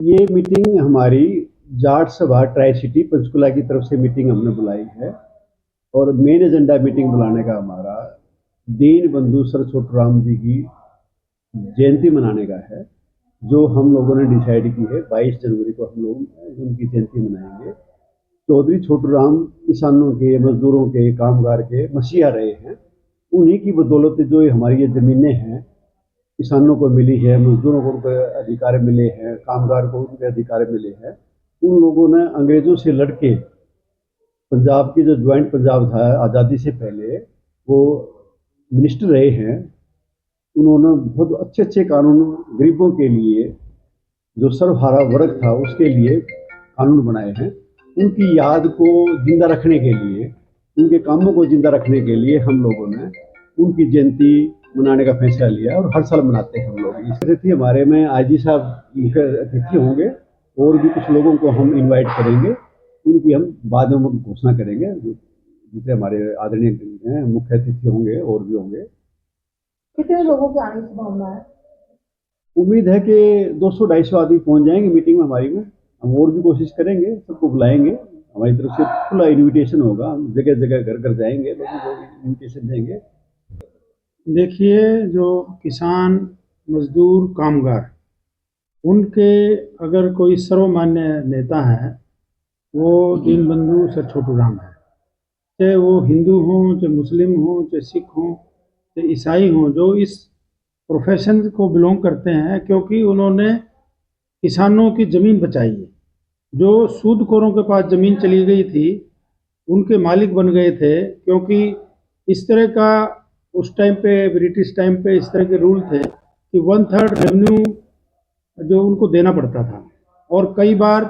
ये मीटिंग हमारी जाट सभा ट्राई सिटी पंचकुला की तरफ से मीटिंग हमने बुलाई है। और मेन एजेंडा मीटिंग बुलाने का हमारा दीन बंधु सर छोटूराम जी की जयंती मनाने का है, जो हम लोगों ने डिसाइड की है। 22 जनवरी को हम लोग उनकी जयंती मनाएंगे। चौधरी छोटूराम किसानों के, मजदूरों के, कामगार के मसीहा रहे हैं। उन्हीं की बदौलत जो हमारी ये ज़मीनें हैं किसानों को मिली है, मजदूरों को उनके अधिकार मिले हैं, कामगार को उनके अधिकार मिले हैं। उन लोगों ने अंग्रेजों से लड़के पंजाब की जो ज्वाइंट पंजाब था आज़ादी से पहले, वो मिनिस्टर रहे हैं। उन्होंने बहुत अच्छे अच्छे कानून गरीबों के लिए, जो सर्वहारा वर्ग था उसके लिए कानून बनाए हैं। उनकी याद को जिंदा रखने के लिए, उनके कामों को जिंदा रखने के लिए हम लोगों ने उनकी जयंती मनाने का फैसला लिया और हर साल मनाते हैं हम लोग। इस अतिथि हमारे में आईजी साहब मुख्य अतिथि होंगे, और भी कुछ लोगों को हम इनवाइट करेंगे। उनकी हम बाद में घोषणा करेंगे। जितने हमारे आदरणीय मुख्य अतिथि होंगे और भी होंगे। कितने लोगों के आने की संभावना है? उम्मीद है कि 200-250 आदमी पहुंच जाएंगे मीटिंग में हमारी में। हम और भी कोशिश करेंगे, सबको बुलाएंगे। हमारी तरफ से खुला इनविटेशन होगा, हम जगह जगह घर घर जाएंगे, लोगों को इनविटेशन देंगे। देखिए, जो किसान, मजदूर, कामगार, उनके अगर कोई सर्वमान्य नेता है, वो दीनबंधु सर छोटूराम है। चाहे वो हिंदू हों, चाहे मुस्लिम हों, चाहे सिख हों, चाहे ईसाई हों, जो इस प्रोफेशन को बिलोंग करते हैं, क्योंकि उन्होंने किसानों की ज़मीन बचाई है। जो सूदखोरों के पास ज़मीन चली गई थी, उनके मालिक बन गए थे, क्योंकि इस तरह का उस टाइम पे, ब्रिटिश टाइम पे इस तरह के रूल थे कि 1/3 रेवेन्यू जो उनको देना पड़ता था। और कई बार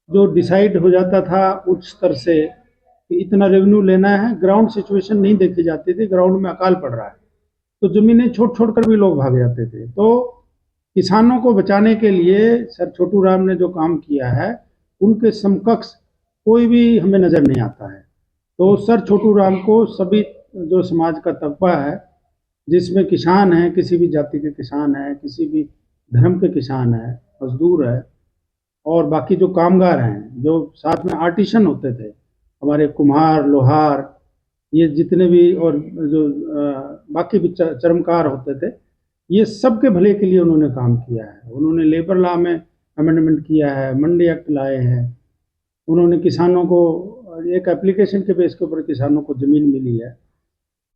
जो डिसाइड हो जाता था उच्च स्तर से कि इतना रेवेन्यू लेना है, ग्राउंड सिचुएशन नहीं देखी जाती थी, ग्राउंड में अकाल पड़ रहा है, तो ज़मीनें छोड़ छोड़ कर भी लोग भाग जाते थे। तो किसानों को बचाने के लिए सर छोटूराम ने जो काम किया है, उनके समकक्ष कोई भी हमें नज़र नहीं आता है। तो सर छोटूराम को सभी जो समाज का तबका है, जिसमें किसान हैं, किसी भी जाति के किसान हैं, किसी भी धर्म के किसान हैं, मजदूर है, और बाकी जो कामगार हैं, जो साथ में आर्टिसन होते थे, हमारे कुम्हार, लोहार, ये जितने भी, और जो बाकी भी चर्मकार होते थे, ये सबके भले के लिए उन्होंने काम किया है। उन्होंने लेबर लॉ में अमेंडमेंट किया है, मंडी एक्ट लाए हैं। उन्होंने किसानों को एक एप्लीकेशन के बेस के ऊपर किसानों को ज़मीन मिली है।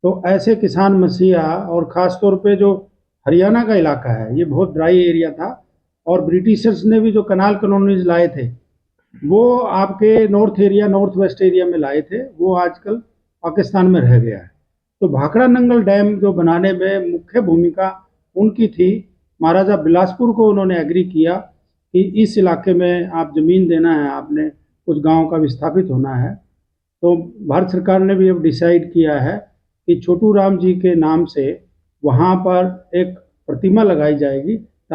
तो ऐसे किसान मसीहा, और ख़ास तौर पे जो हरियाणा का इलाका है, ये बहुत ड्राई एरिया था, और ब्रिटिशर्स ने भी जो कनाल कॉलोनीज लाए थे, वो आपके north area, north west area में लाए थे, वो आजकल पाकिस्तान में रह गया है। तो भाखड़ा नंगल डैम जो बनाने में मुख्य भूमिका उनकी थी। महाराजा बिलासपुर को उन्होंने एग्री किया कि इस इलाके में आप ज़मीन देना है, आपने कुछ गाँव का विस्थापित होना है। तो भारत सरकार ने भी अब डिसाइड किया है कि छोटूराम जी के नाम से वहाँ पर एक प्रतिमा लगाई जाएगी,